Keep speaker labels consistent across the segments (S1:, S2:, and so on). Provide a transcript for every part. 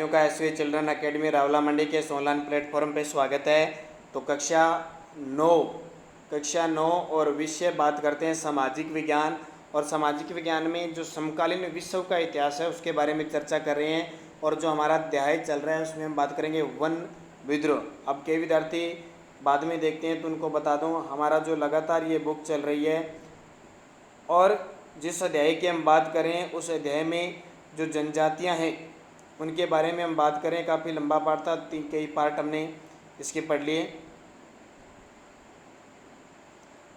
S1: विद्यार्थियों का SV children academy Rawla मंडी के इस ऑनलाइन प्लेटफॉर्म पे स्वागत है। तो कक्षा 9 और विषय बात करते हैं सामाजिक विज्ञान। और सामाजिक विज्ञान में जो समकालीन विश्व का इतिहास है उसके बारे में चर्चा कर रहे हैं। और जो हमारा अध्याय चल रहा है उसमें हम बात करेंगे वन विद्रोह। अब कई विद्यार्थी बाद में देखते हैं तो उनको बता दूं, हमारा जो लगातार ये बुक चल रही है और जिस अध्याय की हम बात करें उस अध्याय में जो जनजातियां हैं उनके बारे में हम बात करें। काफ़ी लंबा पाठ था, कई पार्ट हमने इसके पढ़ लिए।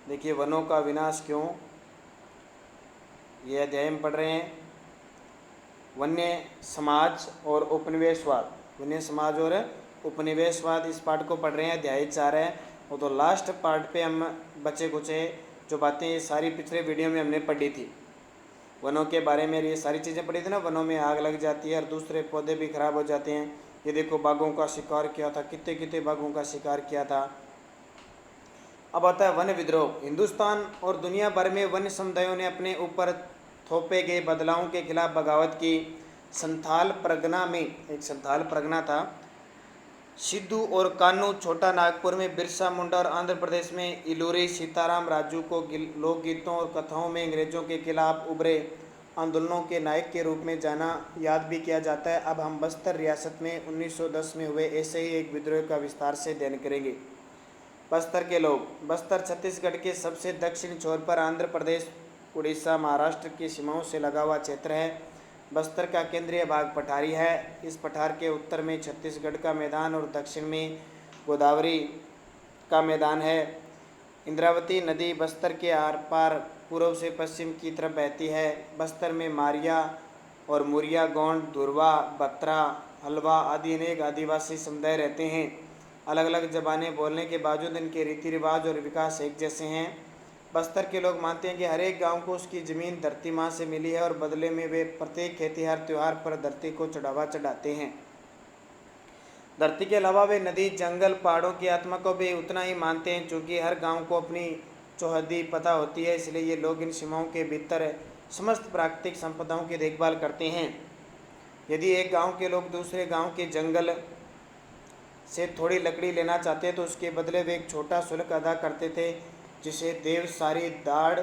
S1: देखिए, वनों का विनाश क्यों, ये अध्याय हम पढ़ रहे हैं। वन्य समाज और उपनिवेशवाद, वन्य समाज और उपनिवेशवाद, इस पार्ट को पढ़ रहे हैं। अध्याय 4 है। और तो लास्ट पार्ट पे हम बचे कुचे जो बातें ये सारी पिछले वीडियो में हमने पढ़ी थी वनों के बारे में, ये सारी चीज़ें पढ़ी थी ना। वनों में आग लग जाती है और दूसरे पौधे भी खराब हो जाते हैं। ये देखो, बाघों का शिकार किया था, कितने कितने बाघों का शिकार किया था। अब आता है वन विद्रोह। हिंदुस्तान और दुनिया भर में वन्य समुदायों ने अपने ऊपर थोपे गए बदलावों के खिलाफ बगावत की। संथाल परगना में एक संथाल परगना था, सिद्धू और कान्हू छोटा नागपुर में, बिरसा मुंडा और आंध्र प्रदेश में इलूरी सीताराम राजू को लोकगीतों और कथाओं में अंग्रेजों के खिलाफ उभरे आंदोलनों के नायक के रूप में जाना याद भी किया जाता है। अब हम बस्तर रियासत में 1910 में हुए ऐसे ही एक विद्रोह का विस्तार से अध्ययन करेंगे। बस्तर के लोग। बस्तर छत्तीसगढ़ के सबसे दक्षिणी छोर पर आंध्र प्रदेश, उड़ीसा, महाराष्ट्र की सीमाओं से लगा हुआ क्षेत्र है। बस्तर का केंद्रीय भाग पठारी है। इस पठार के उत्तर में छत्तीसगढ़ का मैदान और दक्षिण में गोदावरी का मैदान है। इंद्रावती नदी बस्तर के आर पार पूर्व से पश्चिम की तरफ बहती है। बस्तर में मारिया और मुरिया, गोंड, धुरवा, बत्रा, हलवा आदि अनेक आदिवासी समुदाय रहते हैं। अलग अलग ज़बानें बोलने के बावजूद इनके रीति रिवाज और विकास एक जैसे हैं। बस्तर के लोग मानते हैं कि हर एक गांव को उसकी ज़मीन धरती माँ से मिली है और बदले में वे प्रत्येक खेतिहर त्यौहार पर धरती को चढ़ावा चढ़ाते हैं। धरती के अलावा वे नदी, जंगल, पहाड़ों की आत्मा को भी उतना ही मानते हैं। चूँकि हर गांव को अपनी चौहदी पता होती है, इसलिए ये लोग इन सीमाओं के भीतर समस्त प्राकृतिक संपदाओं की देखभाल करते हैं। यदि एक गाँव के लोग दूसरे गाँव के जंगल से थोड़ी लकड़ी लेना चाहते तो उसके बदले वे एक छोटा शुल्क अदा करते थे, जिसे देवसारी दाड़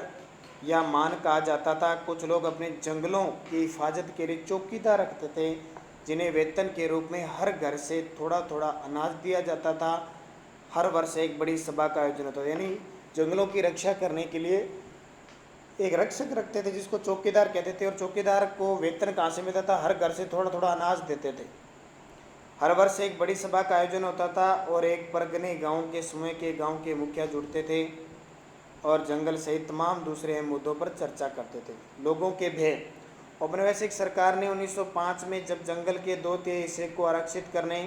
S1: या मान कहा जाता था। कुछ लोग अपने जंगलों की हिफाजत के लिए चौकीदार रखते थे, जिन्हें वेतन के रूप में हर घर से थोड़ा थोड़ा अनाज दिया जाता था। हर वर्ष एक बड़ी सभा का आयोजन होता था, यानी जंगलों की रक्षा करने के लिए एक रक्षक रखते थे जिसको चौकीदार कहते थे। और चौकीदार को वेतन कहाँ से मिलता था? हर घर से थोड़ा थोड़ा अनाज देते थे। हर वर्ष एक बड़ी सभा का आयोजन होता था और एक परगने गांव के समूह के गांव के मुखिया जुड़ते थे और जंगल सहित तमाम दूसरे अहम मुद्दों पर चर्चा करते थे। लोगों के भय। औपनिवेशिक सरकार ने 1905 में जब जंगल के 2/3 हिस्से को आरक्षित करने,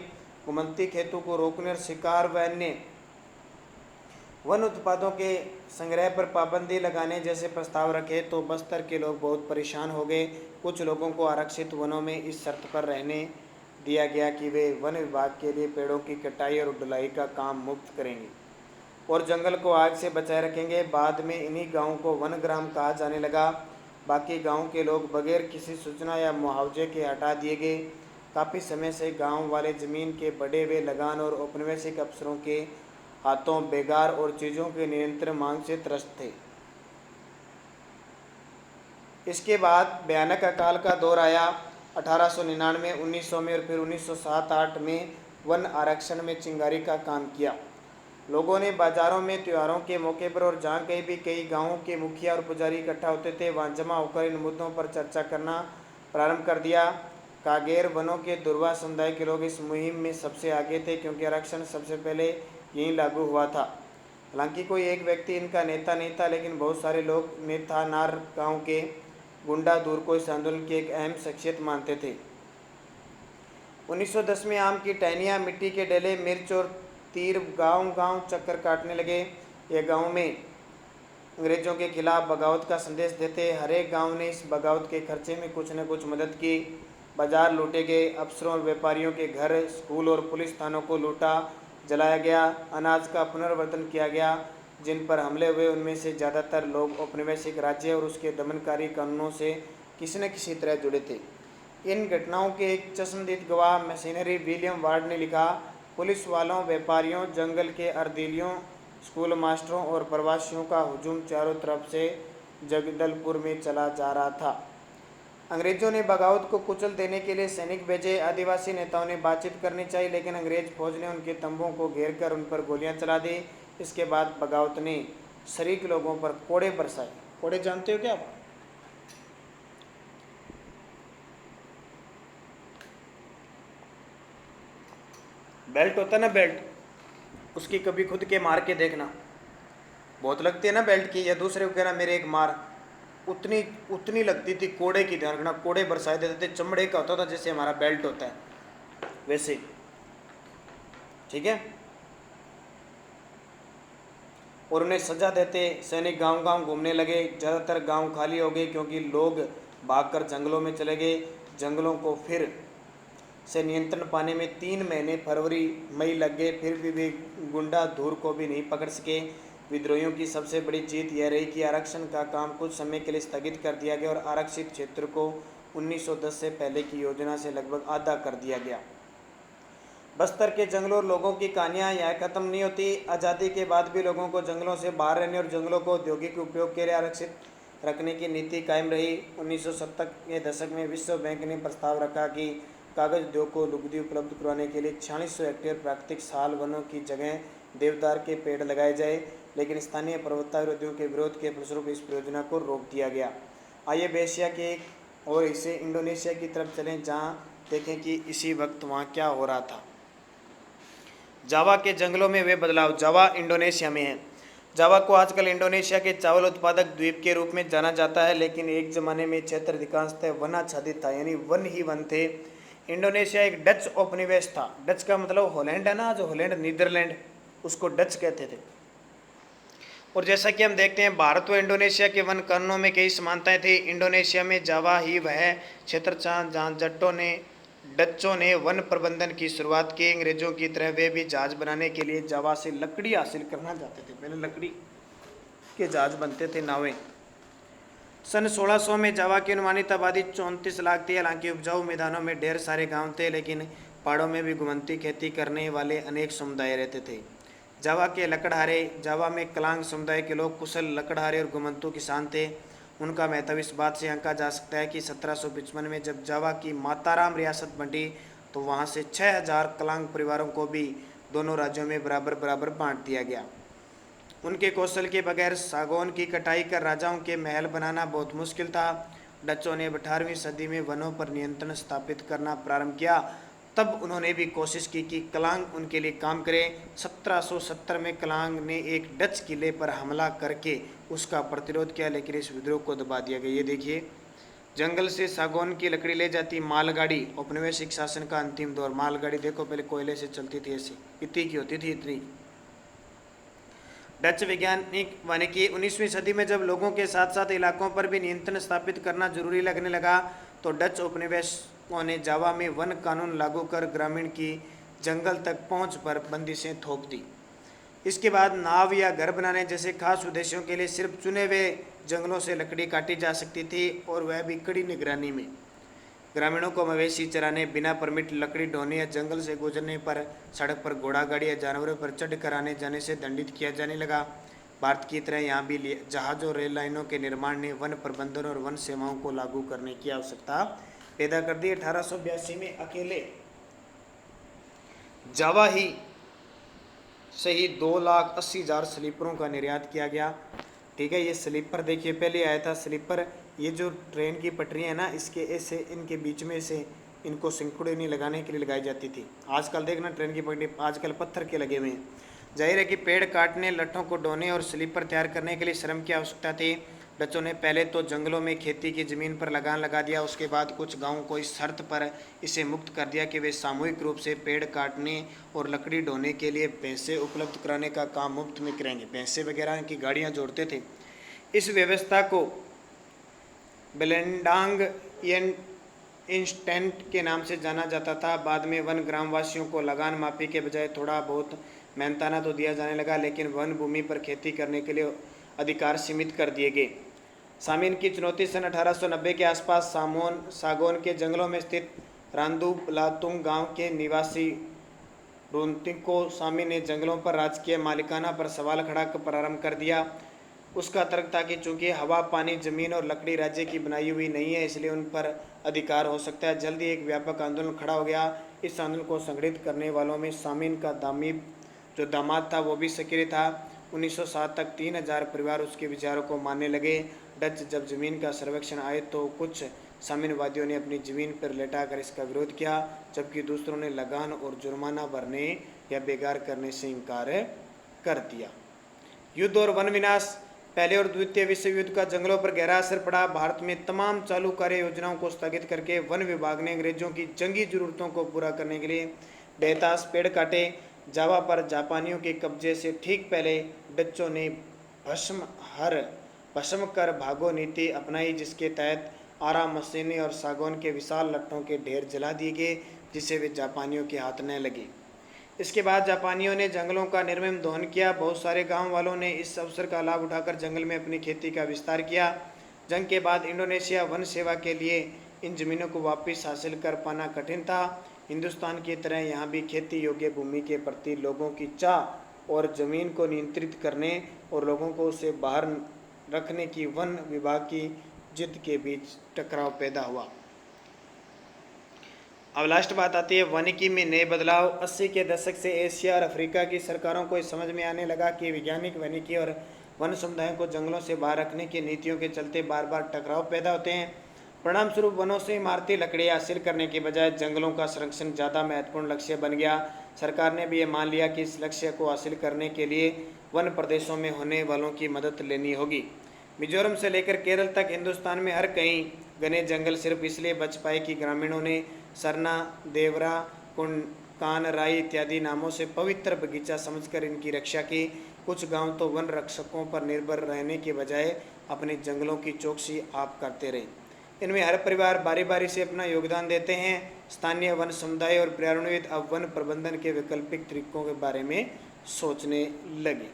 S1: घुमंती खेतों को रोकने और शिकार व अन्य वन उत्पादों के संग्रह पर पाबंदी लगाने जैसे प्रस्ताव रखे तो बस्तर के लोग बहुत परेशान हो गए। कुछ लोगों को आरक्षित वनों में इस शर्त पर रहने दिया गया कि वे वन विभाग के लिए पेड़ों की कटाई और ढुलाई का काम मुफ्त करेंगे और जंगल को आग से बचाए रखेंगे। बाद में इन्हीं गांवों को वनग्राम कहा जाने लगा। बाकी गांव के लोग बगैर किसी सूचना या मुआवजे के हटा दिए गए। काफ़ी समय से गांव वाले ज़मीन के बढ़े हुए लगान और औपनिवेशिक अफसरों के हाथों बेगार और चीज़ों के निरंतर मांग से त्रस्त थे। इसके बाद भयानक अकाल का दौर आया। 1899, 1900 में और फिर 1907-08 में वन आरक्षण में चिंगारी का काम किया। लोगों ने बाज़ारों में त्योहारों के मौके पर और जहाँ कहीं भी कई गांवों के मुखिया और पुजारी इकट्ठा होते थे वहाँ जमा होकर इन मुद्दों पर चर्चा करना प्रारंभ कर दिया। कागेर वनों के दुर्वा समुदाय के लोग इस मुहिम में सबसे आगे थे, क्योंकि आरक्षण सबसे पहले यहीं लागू हुआ था। हालांकि कोई एक व्यक्ति इनका नेता नहीं था, लेकिन बहुत सारे लोग मेथानार गाँव के गुंडा दूर को इस आंदोलन की एक अहम शख्सियत मानते थे। 1910 में आम की टहनियाँ, मिट्टी के डेले, मिर्च और तीर गांव गांव चक्कर काटने लगे। ये गांव में अंग्रेज़ों के खिलाफ बगावत का संदेश देते। हर एक गाँव ने इस बगावत के खर्चे में कुछ न कुछ मदद की। बाजार लूटे गए, अफसरों और व्यापारियों के घर, स्कूल और पुलिस थानों को लूटा, जलाया गया। अनाज का पुनर्वर्तन किया गया। जिन पर हमले हुए उनमें से ज़्यादातर लोग औपनिवेशिक राज्य और उसके दमनकारी कानूनों से किसी न किसी तरह जुड़े थे। इन घटनाओं के एक चश्मदीद गवाह मशीनरी विलियम वार्ड ने लिखा, पुलिस वालों, व्यापारियों, जंगल के अर्दिलियों, स्कूल मास्टरों और प्रवासियों का हुजूम चारों तरफ से जगदलपुर में चला जा रहा था। अंग्रेजों ने बगावत को कुचल देने के लिए सैनिक भेजे। आदिवासी नेताओं ने बातचीत करनी चाहिए, लेकिन अंग्रेज फौज ने उनके तंबुओं को घेर कर उन पर गोलियां चला दी। इसके बाद बगावत ने शरीक लोगों पर कोड़े बरसाए। कोड़े जानते हो क्या आप? बेल्ट होता है ना, बेल्ट, उसकी कभी खुद के मार के देखना, बहुत लगती है ना बेल्ट की, या दूसरे को कहना मेरे एक मार, उतनी उतनी लगती थी कोड़े की। ध्यान रखना, कोड़े बरसाए देते थे। चमड़े का होता था जैसे हमारा बेल्ट होता है वैसे, ठीक है। और उन्हें सजा देते। सैनिक गांव गांव घूमने लगे। ज़्यादातर गांव खाली हो गए क्योंकि लोग भागकर जंगलों में चले गए। जंगलों को फिर से नियंत्रण पाने में 3 महीने फरवरी मई लग गए, फिर भी वे गुंडा धूर को भी नहीं पकड़ सके। विद्रोहियों की सबसे बड़ी जीत यह रही कि आरक्षण का काम कुछ समय के लिए स्थगित कर दिया गया और आरक्षित क्षेत्र को 1910 से पहले की योजना से लगभग आधा कर दिया गया। बस्तर के जंगलों और लोगों की कहानियाँ यहाँ खत्म नहीं होती। आज़ादी के बाद भी लोगों को जंगलों से बाहर रहने और जंगलों को औद्योगिक उपयोग के लिए आरक्षित रखने की नीति कायम रही। 1970 के दशक में विश्व बैंक ने प्रस्ताव रखा कि कागज उद्योग को लुगदी उपलब्ध करवाने के लिए 4600 हेक्टेयर प्राकृतिक साल वनों की जगह देवदार के पेड़ लगाए जाए, लेकिन स्थानीय पर्वतारोहियों के विरोध के फलस्वरूप इस परियोजना को रोक दिया गया। आइए एशिया के एक और हिस्से इंडोनेशिया की तरफ चलें, जहां देखें कि इसी वक्त वहां क्या हो रहा था। जावा के जंगलों में वे बदलाव। जावा इंडोनेशिया में है। जावा को आजकल इंडोनेशिया के चावल उत्पादक द्वीप के रूप में जाना जाता है, लेकिन एक ज़माने में क्षेत्र अधिकांशतः वनाच्छादित था, यानी वन ही वन थे। इंडोनेशिया एक डच उपनिवेश था। डच का मतलब हॉलैंड है ना, जो हॉलैंड नीदरलैंड, उसको डच कहते थे। और जैसा कि हम देखते हैं, भारत व इंडोनेशिया के वन कानूनों में कई समानताएं थी। इंडोनेशिया में जावा ही वह क्षेत्र जहाँ डच्चों ने वन प्रबंधन की शुरुआत की। अंग्रेजों की तरह वे भी जहाज बनाने के लिए जावा से लकड़ी हासिल करना चाहते थे। पहले लकड़ी के जहाज बनते थे, नावें। सन 1600 में जावा की अनुमानित आबादी 34 लाख थी। हालांकि उपजाऊ मैदानों में ढेर सारे गांव थे, लेकिन पहाड़ों में भी घुमंती खेती करने वाले अनेक समुदाय रहते थे। जावा के लकड़हारे। जावा में कलांग समुदाय के लोग कुशल लकड़हारे और घुमंतू किसान थे। उनका महत्व इस बात से आंका जा सकता है कि 1755 में जब जावा की माताराम रियासत बंटी, तो वहां से 6000 कलांग परिवारों को भी दोनों राज्यों में बराबर बराबर बांट दिया गया। उनके कौशल के बगैर सागौन की कटाई कर राजाओं के महल बनाना बहुत मुश्किल था। डचों ने 18वीं सदी में वनों पर नियंत्रण स्थापित करना प्रारंभ किया। तब उन्होंने भी कोशिश की कि कलांग उनके लिए काम करें। 1770 में कलांग ने एक डच किले पर हमला करके उसका प्रतिरोध किया, लेकिन इस विद्रोह को दबा दिया गया। ये देखिए, जंगल से सागौन की लकड़ी ले जाती मालगाड़ी। औपनिवेशिक शासन का अंतिम दौर। मालगाड़ी देखो, पहले कोयले से चलती थी, ऐसी इतनी की होती थी, इतनी। डच वैज्ञानिक वानिकी 19वीं सदी में जब लोगों के साथ साथ इलाकों पर भी नियंत्रण स्थापित करना जरूरी लगने लगा, तो डच उपनिवेशों ने जावा में वन कानून लागू कर ग्रामीण की जंगल तक पहुंच पर बंदिशें थोप दी। इसके बाद नाव या घर बनाने जैसे खास उद्देश्यों के लिए सिर्फ चुने हुए जंगलों से लकड़ी काटी जा सकती थी, और वह भी कड़ी निगरानी में। ग्रामीणों को मवेशी चराने, बिना परमिट लकड़ी ढोने या जंगल से गुजरने पर सड़क पर घोड़ा गाड़ी या जानवरों पर चढ़ कर आने जाने से दंडित किया जाने लगा। भारत की तरह यहाँ भी जहाज़ और रेल लाइनों के निर्माण ने वन प्रबंधन और वन सेवाओं को लागू करने की आवश्यकता पैदा कर दी। 1882 में अकेले जावा ही से ही 2,80,000 स्लीपरों का निर्यात किया गया। ठीक है, ये स्लीपर देखिए, पहले आया था स्लीपर। ये जो ट्रेन की पटरियाँ है ना, इसके ऐसे इनके बीच में से इनको सिंकुड़े नहीं लगाने के लिए लगाई जाती थी। आजकल देखना ट्रेन की पटरी आजकल पत्थर के लगे हुए हैं। जाहिर है कि पेड़ काटने, लट्ठों को ढोने और स्लीपर तैयार करने के लिए श्रम की आवश्यकता थी। डचों ने पहले तो जंगलों में खेती की ज़मीन पर लगान लगा दिया। उसके बाद कुछ गाँवों को इस शर्त पर इसे मुक्त कर दिया कि वे सामूहिक रूप से पेड़ काटने और लकड़ी ढोने के लिए पैसे उपलब्ध कराने का काम मुफ्त में करेंगे। पैसे वगैरह की गाड़ियाँ जोड़ते थे। इस व्यवस्था को बेलेंडांग इंस्टेंट के नाम से जाना जाता था। बाद में वन ग्रामवासियों को लगान माफी के बजाय थोड़ा बहुत मेहनताना तो दिया जाने लगा, लेकिन वन भूमि पर खेती करने के लिए अधिकार सीमित कर दिए गए। सामीन की चुनौती सन 1890 के आसपास सागौन के जंगलों में स्थित रांदुबलातुंग गांव के निवासी रुंतिको सामी ने जंगलों पर राजकीय मालिकाना पर सवाल खड़ा प्रारंभ कर दिया। उसका तर्क था कि चूंकि हवा, पानी, जमीन और लकड़ी राज्य की बनाई हुई नहीं है, इसलिए उन पर अधिकार हो सकता है। जल्दी एक व्यापक आंदोलन खड़ा हो गया। इस आंदोलन को संगठित करने वालों में सामीन का जो दामाद था वो भी सक्रिय था। 1907 तक 3000 परिवार उसके विचारों को मानने लगे। डच जब जमीन का सर्वेक्षण आए तो कुछ साम्यवादियों ने अपनी जमीन पर लेटाकर इसका विरोध किया, जबकि दूसरों ने लगान और जुर्माना भरने या बेकार करने से इनकार कर दिया। युद्ध और वन विनाश। पहले और द्वितीय विश्व युद्ध का जंगलों पर गहरा असर पड़ा। भारत में तमाम चालू कार्य योजनाओं को स्थगित करके वन विभाग ने अंग्रेजों की जंगी जरूरतों को पूरा करने के लिए बेतास पेड़ काटे। जावा पर जापानियों के कब्जे से ठीक पहले डच्चों ने भस्म कर भागो नीति अपनाई, जिसके तहत आरा, मशीनी और सागौन के विशाल लट्टों के ढेर जला दिए गए, जिससे वे जापानियों के हाथ न लगे। इसके बाद जापानियों ने जंगलों का निर्मम दोहन किया। बहुत सारे गांव वालों ने इस अवसर का लाभ उठाकर जंगल में अपनी खेती का विस्तार किया। जंग के बाद इंडोनेशिया वन सेवा के लिए इन जमीनों को वापस हासिल कर पाना कठिन था। हिंदुस्तान की तरह यहाँ भी खेती योग्य भूमि के प्रति लोगों की चाह और जमीन को नियंत्रित करने और लोगों को उसे बाहर रखने की वन विभाग की जिद के बीच टकराव पैदा हुआ। अब लास्ट बात आती है वानिकी में नए बदलाव। 80 के दशक से एशिया और अफ्रीका की सरकारों को समझ में आने लगा कि वैज्ञानिक वानिकी और वन समुदायों को जंगलों से बाहर रखने की नीतियों के चलते बार बार टकराव पैदा होते हैं। परिणाम स्वरूप वनों से इमारती लकड़ी हासिल करने के बजाय जंगलों का संरक्षण ज़्यादा महत्वपूर्ण लक्ष्य बन गया। सरकार ने भी ये मान लिया कि इस लक्ष्य को हासिल करने के लिए वन प्रदेशों में होने वालों की मदद लेनी होगी। मिजोरम से लेकर केरल तक हिंदुस्तान में हर कहीं घने जंगल सिर्फ इसलिए बच पाए कि ग्रामीणों ने सरना, देवरा, कान, राई इत्यादि नामों से पवित्र बगीचा समझकर इनकी रक्षा की। कुछ गांव तो वन रक्षकों पर निर्भर रहने के बजाय अपने जंगलों की चौकसी आप करते रहे। इनमें हर परिवार बारी बारी से अपना योगदान देते हैं। स्थानीय वन समुदाय और पर्यावरणविद अब वन प्रबंधन के वैकल्पिक तरीकों के बारे में सोचने लगे।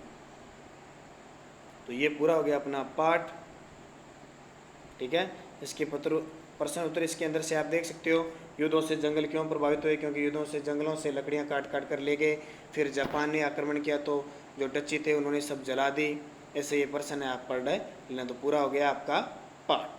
S1: तो ये पूरा हो गया अपना पाठ। ठीक है, इसके प्रश्न उत्तर इसके अंदर से आप देख सकते हो। युद्धों से जंगल क्यों प्रभावित हुए? क्योंकि युद्धों से जंगलों से लकड़ियां काट काट कर ले गए। फिर जापान ने आक्रमण किया तो जो डच्ची थे उन्होंने सब जला दी। ऐसे ये प्रश्न है, आप पढ़ रहे लेना। तो पूरा हो गया आपका पाठ।